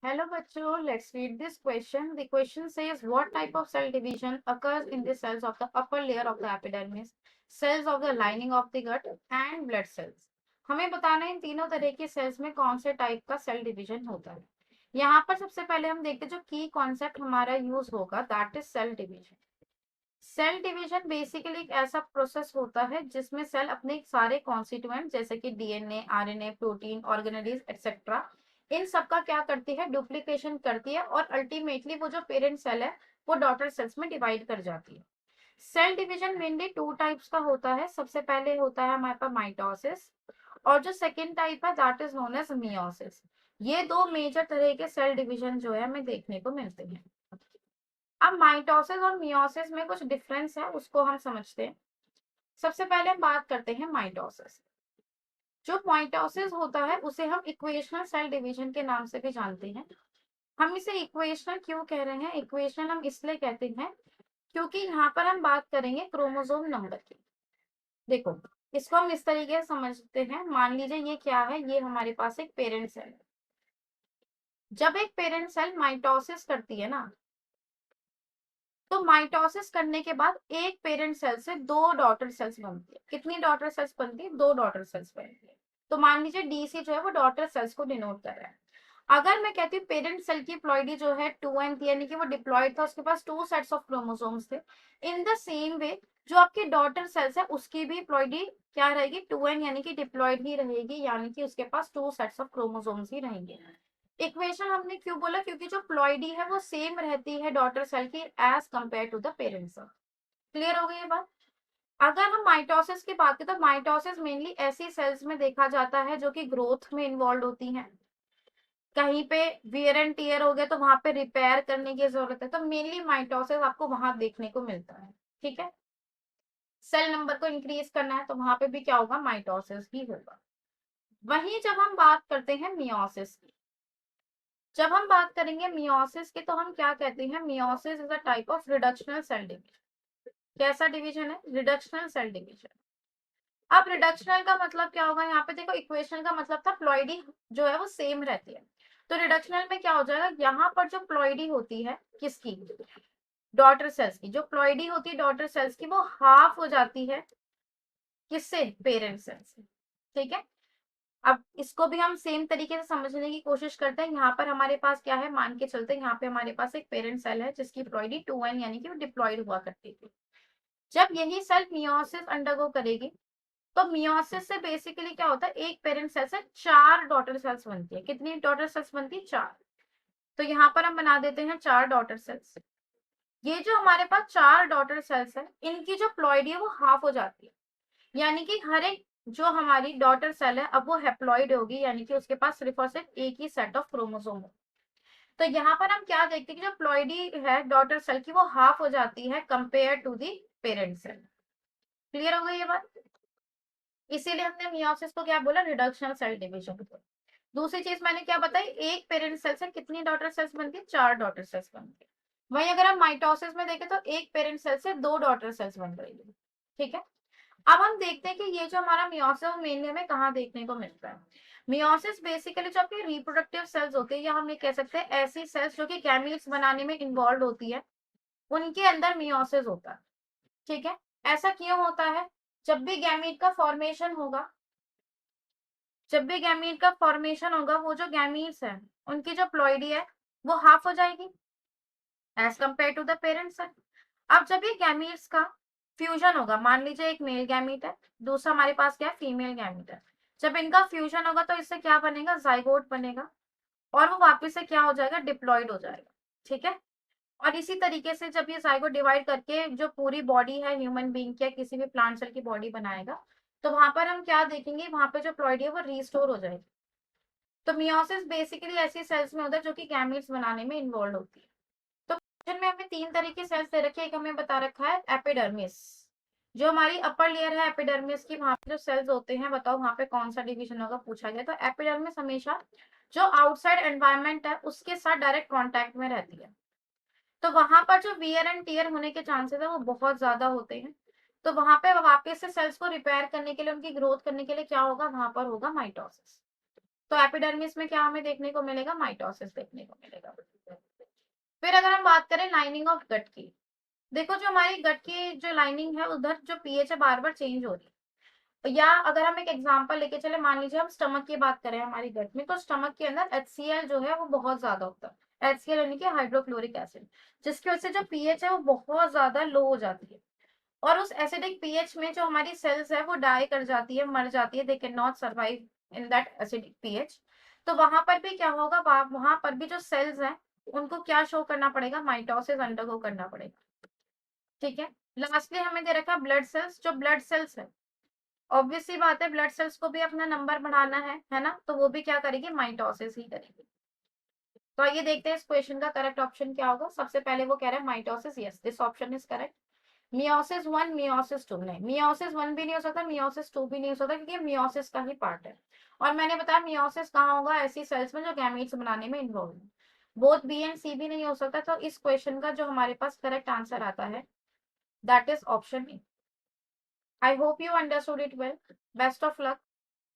Hello, bachcho. Let's read this question. The question says, what type of cell division occurs in the cells of the upper layer of the epidermis, cells of the lining of the gut, and blood cells? हमें बताना है इन तीनों तरह के sales में कौन से type का सेल डिवीजन होता है। यहाँ पर सबसे पहले हम देखते हैं जो की कॉन्सेप्ट हमारा यूज होगा, that is cell division. Cell division basically एक ऐसा प्रोसेस होता है जिसमें सेल अपने सारे कॉन्स्टिट्यूएंट जैसे कि DNA, RNA, protein, organelles etcetera, इन सब का क्या करती है, डुप्लीकेशन करती है और अल्टीमेटली वो जो पेरेंट सेल है वो डॉटर सेल्स में डिवाइड कर जाती है। Cell division mainly two types का होता है। सबसे पहले होता है हमारे पास माइटोसिस, और जो सेकेंड टाइप है that is known as meiosis. ये दो मेजर तरह के सेल डिवीजन जो है हमें देखने को मिलते हैं। अब माइटोसिस और मियोसिस में कुछ डिफरेंस है, उसको हम समझते हैं। सबसे पहले हम बात करते हैं माइटोसिस। जो माइटोसिस होता है उसे हम इक्वेशनल सेल डिवीजन के नाम से भी जानते हैं। हम इसे इक्वेशनल क्यों कह रहे हैं, इक्वेशनल हम इसलिए कहते हैं क्योंकि यहाँ पर हम बात करेंगे क्रोमोसोम नंबर की। देखो, इसको हम इस तरीके से समझते हैं। मान लीजिए ये क्या है, ये हमारे पास एक पेरेंट सेल है। जब एक पेरेंट सेल माइटोसिस करती है ना, तो माइटोसिस करने के बाद एक पेरेंट सेल से दो डॉटर सेल्स बनती है। कितनी डॉटर सेल्स बनती है? दो डॉटर सेल्स बनती है। तो मान लीजिए डीसी जो है वो डॉटर सेल्स को डिनोट कर रहा है। अगर मैं कहती हूँ पेरेंट सेल की प्लॉइडी जो है 2n थी, यानी कि वो डिप्लॉयड था, उसके पास टू सेट्स ऑफ क्रोमोसोम्स थे। इन द सेम वे जो आपकी डॉटर सेल्स है उसकी भी प्लॉइडी क्या रहेगी? 2n, यानी कि डिप्लॉयड ही रहेगी, यानी कि उसके पास टू सेट्स ऑफ क्रोमोसोम्स ही रहेंगे। इक्वेशन हमने क्यों बोला? क्योंकि जो प्लॉइडी है वो सेम रहती है डॉटर सेल की as compare to the parent cell. Clear हो गई ये बात? अगर हम माइटोसिस की बात करें तो माइटोसिस मेनली ऐसी सेल्स में देखा जाता है जो कि ग्रोथ में इन्वॉल्व होती हैं। कहीं पे वियर एंड टीयर हो गया तो वहां पे रिपेयर करने की जरूरत है, तो मेनली माइटोसिस आपको वहां देखने को मिलता है। ठीक है, सेल नंबर को इंक्रीज करना है तो वहां पे भी क्या होगा? माइटोसिस ही होगा। वहीं जब हम बात करते हैं मियोसिस की, जब हम बात करेंगे मियोसिस की, तो हम क्या कहते हैं? Meiosis is a type of reductional cell division. कैसा डिवीजन है? Reductional cell division. अब रिडक्शनल का मतलब क्या होगा? यहाँ पे देखो, इक्वेशन का मतलब था प्लॉइडी जो है वो सेम रहती है। तो रिडक्शनल में क्या हो जाएगा? यहाँ पर जो प्लॉइडी होती है किसकी? डॉटर सेल्स की। जो प्लॉइडी होती है डॉटर सेल्स की वो हाफ हो जाती है किससे? पेरेंट सेल्स से। ठीक है, अब इसको भी हम सेम तरीके से समझने की कोशिश करते हैं। यहाँ पर हमारे पास क्या है, मान के चलते हैं यहाँ पे हमारे पास एक पेरेंट सेल है जिसकी प्लॉइडी 2n, यानी कि वो डिप्लॉयड हुआ करती थी। जब यही सेल मियोसिस अंडरगो करेगी तो मियोसिस से बेसिकली क्या होता है? एक पेरेंट सेल से चार डॉटर सेल्स बनती है। कितनी डॉटर सेल्स बनती है? चार। तो यहाँ पर हम बना देते हैं चार डॉटर सेल्स। ये जो हमारे पास चार डॉटर सेल्स है इनकी जो प्लॉइडी है वो हाफ हो जाती है, यानी कि हर एक जो हमारी डॉटर सेल है अब वो हेप्लॉइड होगी, यानी कि उसके पास सिर्फ और सिर्फ एक ही सेट ऑफ क्रोमोसोम हो। तो यहाँ पर हम क्या देखते हैं कि जो प्लॉइडी है डॉटर सेल की वो हाफ हो जाती है compare to the parent cell. Clear हो गई ये बात? इसीलिए हमने मियोसिस को क्या बोला? Reductional cell division. दूसरी चीज मैंने क्या बताई? एक पेरेंट सेल से कितनी डॉटर सेल्स बनती है? चार डॉटर सेल्स बनती है। वहीं अगर हम माइटोसिस में देखें तो एक पेरेंट सेल से दो डॉटर सेल्स बन रही है। ठीक है, अब हम देखते हैं कि ये जो हमारा मियोसिस मेनली हमें कहाँ देखने को मिलता है। मियोसिस बेसिकली जो आपकी रिप्रोडक्टिव सेल्स होती है, या हम ये कह सकते हैं ऐसी सेल्स जो कि गैमीट्स बनाने में इन्वॉल्व होती है, उनके अंदर मियोसिस होता है। ठीक है, ऐसा क्यों होता है? जब भी गैमीट का फॉर्मेशन होगा, जब भी गैमीट का फॉर्मेशन होगा, वो जो गैमीट्स है उनकी जो प्लॉइडी है वो हाफ हो जाएगी as compare to the parents है। अब जब ये गैमीट्स का फ्यूजन होगा, मान लीजिए एक मेल गैमीट है, दूसरा हमारे पास क्या है? फीमेल गैमीट है। जब इनका फ्यूजन होगा तो इससे क्या बनेगा? जाइगोट बनेगा, और वो वापस से क्या हो जाएगा? डिप्लॉयड हो जाएगा। ठीक है, और इसी तरीके से जब ये जाइगोट डिवाइड करके जो पूरी बॉडी है ह्यूमन बीइंग की या किसी भी प्लांट सेल की बॉडी बनाएगा, तो वहां पर हम क्या देखेंगे? वहां पे जो प्लॉइडी है वो रिस्टोर हो जाएगी। तो मियोसिस बेसिकली ऐसी सेल्स में होता है जो कि गैमेट्स बनाने में इन्वॉल्व होती है। तो क्वेश्चन में हमें तीन तरह की सेल्स दे रखी है। एक हमें बता रखा है एपिडर्मिस, जो हमारी अपर लेयर है एपिडर्मिस की, वहां पे जो सेल्स होते हैं, बताओ वहां पे कौन सा डिवीजन होगा पूछा गया। तो एपिडर्मिस हमेशा जो आउटसाइड एनवायरमेंट है उसके साथ डायरेक्ट कॉन्टेक्ट में रहती है, तो वहां पर जो वियर एंड टीयर होने के चांसेस है वो बहुत ज्यादा होते हैं। तो वहां पे वापस से सेल्स को रिपेयर करने के लिए, उनकी ग्रोथ करने के लिए क्या होगा? वहां पर होगा माइटोसिस। तो एपिडर्मिस में क्या हमें देखने को मिलेगा, माइटोसिस देखने को मिलेगा। फिर अगर हम बात करें लाइनिंग ऑफ गट की, देखो जो हमारी गट की जो लाइनिंग है उधर जो पीएच है बार बार चेंज हो रही है। या अगर हम एक एग्जांपल लेके चले, मान लीजिए हम स्टमक की बात करें हमारी गट में, तो स्टमक के अंदर HCl जो है वो बहुत ज्यादा होता है। HCl यानी कि हाइड्रोक्लोरिक एसिड, जिसकी वजह से जो पीएच है वो बहुत ज्यादा लो हो जाती है। और उस एसिडिक पीएच में जो हमारी सेल्स है वो डाई कर जाती है, मर जाती है, they can not survive in that acidic pH. तो वहां पर भी क्या होगा, वहां पर भी जो सेल्स हैं उनको क्या शो करना पड़ेगा, माइटोसिस अंडरगो करना पड़ेगा। ठीक है। लास्टली हमें दे रखा है ब्लड सेल्स। जो ब्लड सेल्स है, ऑब्वियस सी बात है, ब्लड सेल्स को भी अपना नंबर बढ़ाना है ना, तो वो भी क्या करेगी, माइटोसिस ही करेगी। तो आइए देखते हैं इस क्वेश्चन का करेक्ट ऑप्शन क्या होगा। सबसे पहले वो कह रहा है mitosis, yes this option is correct. Meiosis 1, meiosis 2 नहीं, मियोसिस 1 भी नहीं हो सकता, मियोसिस 2 भी नहीं हो सकता, क्योंकि मियोसिस का ही पार्ट है। और मैंने बताया मियोसिस कहाँ होगा, ऐसी सेल्स में जो गैमीट्स बनाने में इन्वॉल्व है। बोथ बी एंड सी भी नहीं हो सकता, तो इस क्वेश्चन का जो हमारे पास करेक्ट आंसर आता है that is option A. I hope you understood it well. Best of luck.